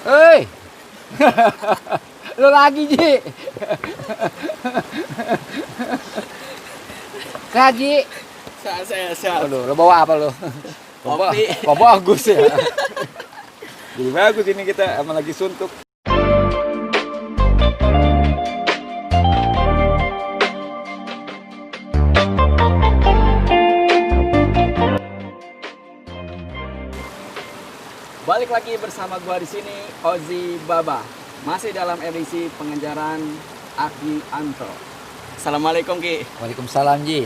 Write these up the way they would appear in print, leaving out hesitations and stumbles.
Hei, lu lagi Ji. Kaji. Saya. Aduh, lu bawa apa lu? Kopi. Bawa bagus ya. Jadi bagus ini kita emang lagi suntuk. Balik lagi bersama gua di sini, Ozi Baba. Masih dalam edisi pengejaran Aki Anto. Assalamualaikum Ki. Waalaikumsalam Ji.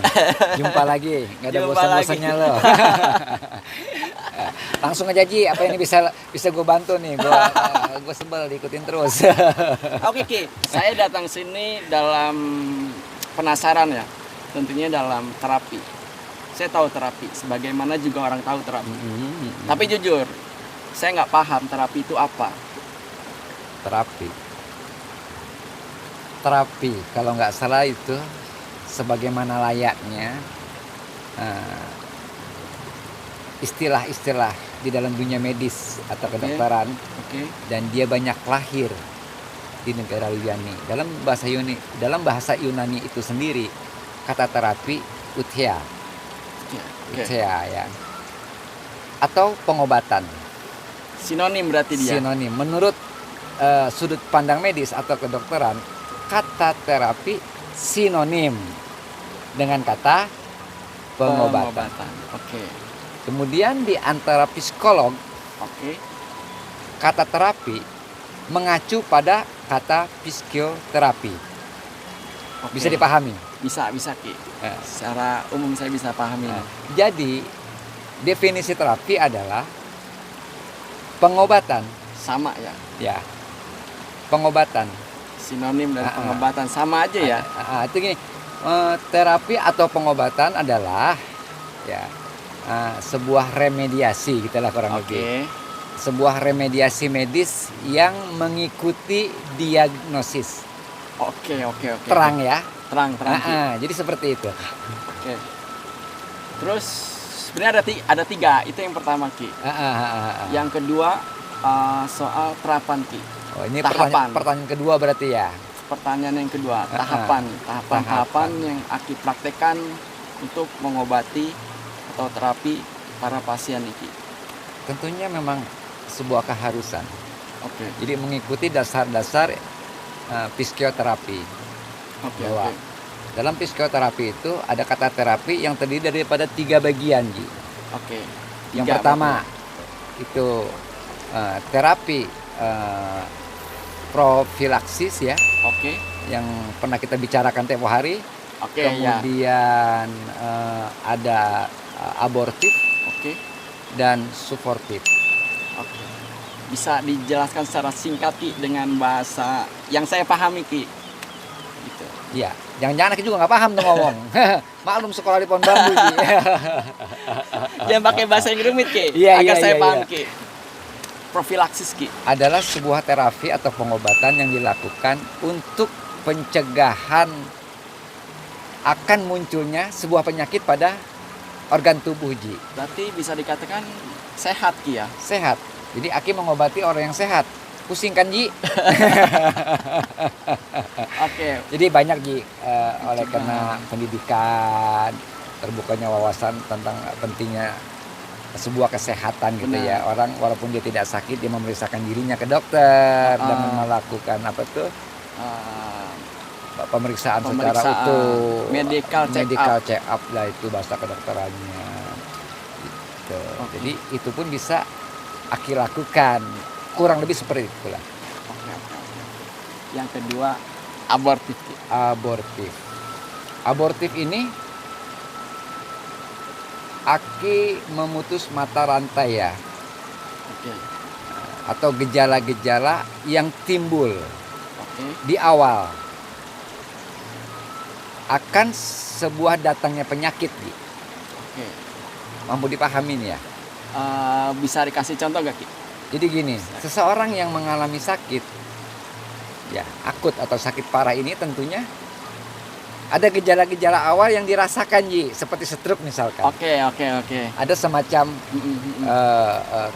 Jumpa lagi. Nggak ada Jumpa bosan-bosannya lo. Langsung aja Ji, apa ini bisa gue bantu nih? Gue sebel diikutin terus. Oke Ki, saya datang sini dalam penasaran ya. Tentunya dalam terapi. Saya tahu terapi, sebagaimana juga orang tahu terapi. Tapi jujur, saya nggak paham terapi itu apa. Terapi kalau nggak salah itu sebagaimana layaknya istilah-istilah di dalam dunia medis atau kedokteran. Dan dia banyak lahir di negara Yunani. Dalam bahasa Yunani itu sendiri kata terapi uthia ya, atau pengobatan. Sinonim berarti dia. Sinonim. Menurut sudut pandang medis atau kedokteran, kata terapi sinonim dengan kata pengobatan. Oke. Kemudian di antara psikolog, kata terapi mengacu pada kata psikoterapi. Bisa dipahami? Bisa Ki. Secara umum saya bisa pahami. Jadi definisi terapi adalah pengobatan. Sama ya? Ya, pengobatan. Sinonim dari pengobatan sama aja ya? Itu gini, terapi atau pengobatan adalah ya sebuah remediasi, kita lah kurang lebih. Sebuah remediasi medis yang mengikuti diagnosis. Oke. Terang ya? Terang. Jadi seperti itu. Oke. Terus sebenarnya ada tiga, itu yang pertama Ki. Yang kedua soal terapan Ki. Oh, ini tahapan. Pertanyaan kedua berarti ya? Pertanyaan yang kedua, tahapan yang Aki praktekkan untuk mengobati atau terapi para pasien ini. Tentunya memang sebuah keharusan. Jadi mengikuti dasar-dasar psikoterapi. Dalam psikoterapi itu ada kata terapi yang terdiri daripada 3 bagian, Ji. Yang pertama itu terapi profilaksis ya. Yang pernah kita bicarakan tempo hari. Kemudian ada abortif. Dan suportif. Bisa dijelaskan secara singkat Ki dengan bahasa yang saya pahami Ki. Gitu. Iya, jangan-jangan Aki juga nggak paham tuh ngomong. Maklum sekolah di pohon bambu Ki. Jangan pakai bahasa yang rumit Ki. Agar saya paham Ki. Profilaksis Ki adalah sebuah terapi atau pengobatan yang dilakukan untuk pencegahan akan munculnya sebuah penyakit pada organ tubuh Ji. Berarti bisa dikatakan sehat Ki ya? Sehat. Jadi Aki mengobati orang yang sehat. Pusing kan Ji? Jadi banyak Ji oleh karena pendidikan, terbukanya wawasan tentang pentingnya sebuah kesehatan gitu ya. Orang walaupun dia tidak sakit, dia memeriksakan dirinya ke dokter dengan melakukan pemeriksaan secara utuh, medical check up lah itu bahasa kedokterannya gitu. Jadi itu pun bisa Aki lakukan, kurang lebih seperti itulah. Yang kedua abortif ini Aki memutus mata rantai ya. Atau gejala-gejala yang timbul di awal akan sebuah datangnya penyakit. Mampu dipahamin ya? Bisa dikasih contoh gak Ki? Jadi gini, seseorang yang mengalami sakit ya akut atau sakit parah ini tentunya ada gejala-gejala awal yang dirasakan Ji, seperti stroke misalkan. Oke. Ada semacam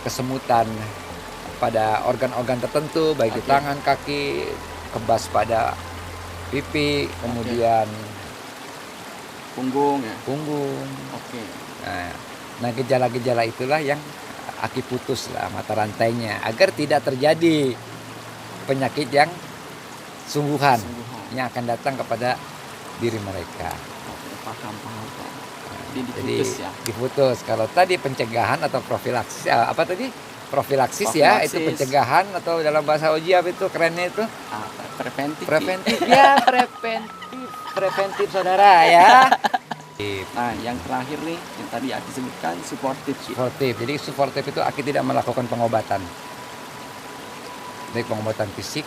kesemutan pada organ-organ tertentu, baik di Oke. tangan, kaki, kebas pada pipi, kemudian Punggung ya. punggung. Oke. Nah, gejala-gejala itulah yang Aki putus lah mata rantainya agar tidak terjadi penyakit yang sungguhan Sungguhan. yang akan datang kepada diri mereka. Oke, paham. Jadi Jadi diputus ya. diputus. Kalau tadi pencegahan atau profilaksis, apa tadi? Profilaksis ya, itu Profilaksis. pencegahan atau dalam bahasa Oji apa itu kerennya itu? Preventif. Ki. Preventif ya, preventif saudara ya. Nah, yang terakhir nih yang tadi Aki sebutkan suportif. Ki. Suportif. Jadi suportif itu Aki tidak melakukan pengobatan. Baik pengobatan fisik,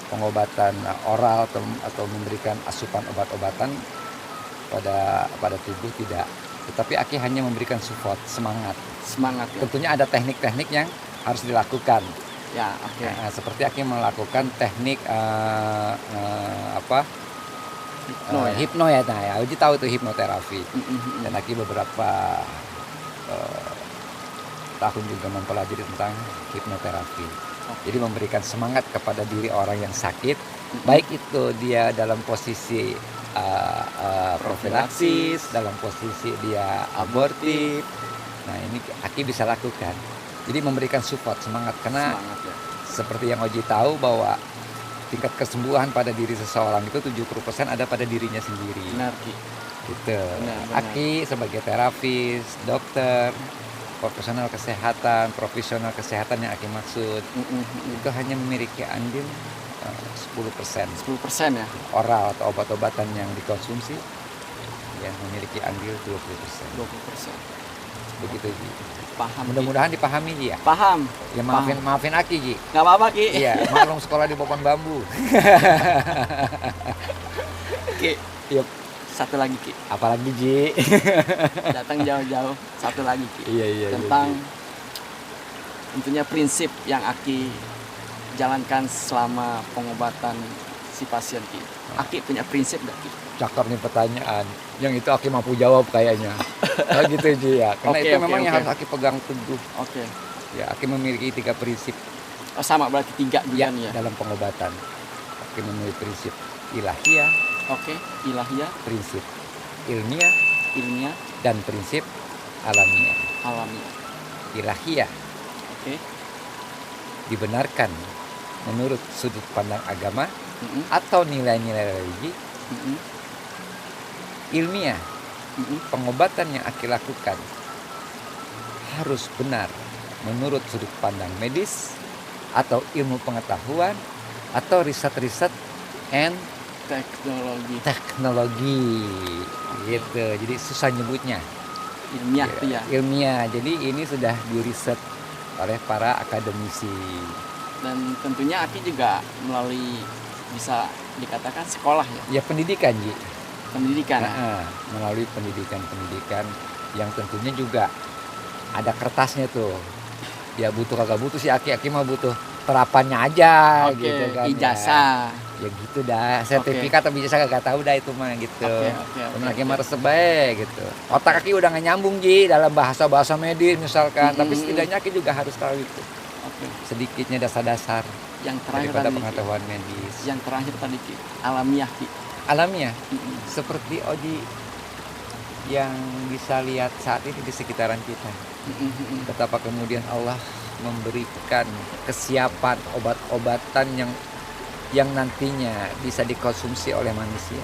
pengobatan oral atau memberikan asupan obat-obatan pada tubuh tidak. Tetapi Aki hanya memberikan support, semangat. Semangat ya. Tentunya ada teknik-teknik yang harus dilakukan. Ya, oke. Nah, seperti Aki melakukan teknik hipno ya. Nah, ya Uji tahu tuh hipnoterapi. Dan Aki beberapa tahun juga mempelajari tentang hipnoterapi. Jadi memberikan semangat kepada diri orang yang sakit, baik itu dia dalam posisi profilaksis, dalam posisi dia abortif. Nah, ini Aki bisa lakukan. Jadi memberikan support, semangat, karena Semangat ya. seperti yang Oji tahu bahwa tingkat kesembuhan pada diri seseorang itu 70% ada pada dirinya sendiri. Benar, Ki. Gitu. Benar. Aki sebagai terapis, dokter, profesional kesehatan yang Aki maksud itu hanya memiliki andil 10%. 10% ya. Oral atau obat-obatan yang dikonsumsi yang memiliki andil 20%. 20%. Begitu Ji. Paham. Ki. Mudah-mudahan dipahami Ji ya. Paham. Ya maafin Aki Ji. Nggak apa-apa, Ki. Iya, maklum sekolah di papan bambu. Ki. Yuk, Satu lagi, Ki. apalagi Ji. Datang jauh-jauh. Satu lagi, Ki. Iya. Tentang tentunya prinsip yang Aki jalankan selama pengobatan si pasien, Ki. Aki punya prinsip nggak, Ki? Cakep nih pertanyaan. Yang itu Aki mampu jawab kayaknya. Nah, gitu Ji ya. Karena Oke, itu oke, memang yang oke. harus Aki pegang teguh. Oke. Ya, Aki memiliki 3 prinsip Oh, sama berarti 3 juga ya, nih ya. dalam pengobatan. Aki memiliki prinsip ilahiyah, Oke, ilahiyah, prinsip ilmiah, ilmiah, dan prinsip alamiah. alamiah. Ilahiyah Oke. dibenarkan menurut sudut pandang agama Mm-mm, atau nilai-nilai religi. mm-mm, Ilmiah, mm-mm. pengobatan yang Aki lakukan harus benar menurut sudut pandang medis atau ilmu pengetahuan atau riset-riset and teknologi gitu. Jadi susah nyebutnya. Ilmiah tuh ya. Ilmiah. Jadi ini sudah diriset oleh para akademisi. Dan tentunya Aki juga melalui bisa dikatakan sekolah ya, Ya pendidikan Ji. pendidikan. Melalui pendidikan yang tentunya juga ada kertasnya tuh. Ya butuh kagak butuh sih Aki mah butuh terapannya aja Oke, gitu kan. ijazah. Ya gitu dah, sertifikat tapi ijazah kagak tahu dah itu mah gitu. Oke. Aki mah resep bae gitu. Otak Aki udah nggak nyambung Ji dalam bahasa medis misalkan, tapi setidaknya Aki juga harus tahu itu. Oke. Sedikitnya dasar-dasar Yang terakhir daripada tadi, Ki. pengetahuan medis. Yang terakhir tadi, Ki. Alamiah, Ki. Alamiah Mm-mm. seperti Oji yang bisa lihat saat ini di sekitaran kita. Mm-mm. Betapa kemudian Allah memberikan kesiapan obat-obatan yang nantinya bisa dikonsumsi oleh manusia.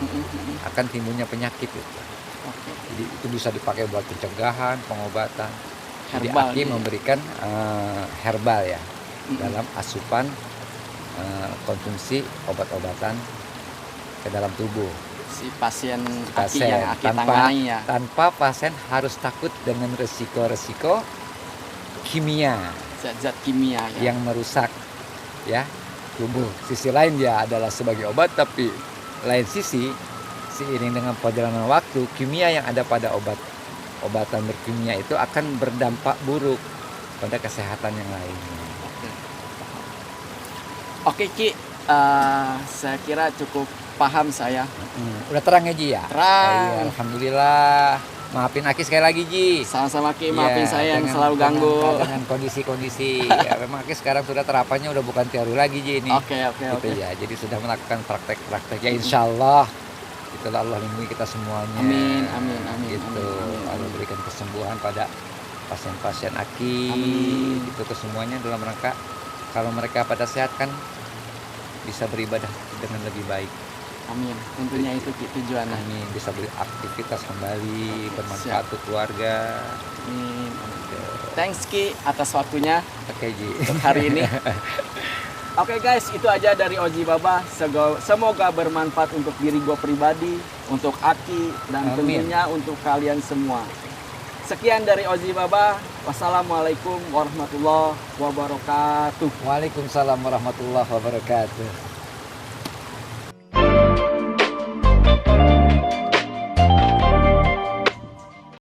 Mm-mm. Akan timbulnya penyakit itu. Oke. Jadi itu bisa dipakai buat pencegahan, pengobatan. Jadi Herbal Aki dia. memberikan herbal ya Mm-mm. dalam asupan konsumsi obat-obatan ke dalam tubuh Si pasien Aki pasien yang Aki tangani ya. tanpa pasien harus takut dengan resiko-resiko kimia Zat-zat kimia ya. yang merusak ya tubuh. Sisi lain dia adalah sebagai obat, tapi lain sisi seiring dengan perjalanan waktu kimia yang ada pada obatan berkimia itu akan berdampak buruk pada kesehatan yang lainnya. Oke, Ki. Saya kira cukup paham saya. Udah terang ya Ji ya? Terang. Iya, alhamdulillah. Maafin Aki sekali lagi Ji. Sama-sama Ki, maafin Iya, saya yang dengan- selalu ganggu. dengan kondisi-kondisi. Ya, memang Aki sekarang sudah terapannya udah bukan teori lagi Ji ini. Oke, oke, Gitu oke. ya. Jadi sudah melakukan praktek-praktek ya insya Allah. Itulah Allah lindungi kita semuanya. Amin, amin, amin, Gitu. amin, amin. Allah berikan kesembuhan pada pasien-pasien Aki. Amin. Itu kesemuanya dalam rangka kalau mereka pada sehat kan bisa beribadah dengan lebih baik. Amin. Tentunya itu Ki tujuannya. Amin. Bisa beraktivitas kembali, bermanfaat untuk keluarga. Amin. Thanks Ki atas waktunya Oke Ji. untuk hari ini. Oke guys, itu aja dari Oji Baba. Semoga bermanfaat untuk diri gue pribadi, untuk Aki, dan Amin. tentunya untuk kalian semua. Sekian dari Oji Baba. Wassalamualaikum warahmatullahi wabarakatuh. Waalaikumsalam warahmatullahi wabarakatuh.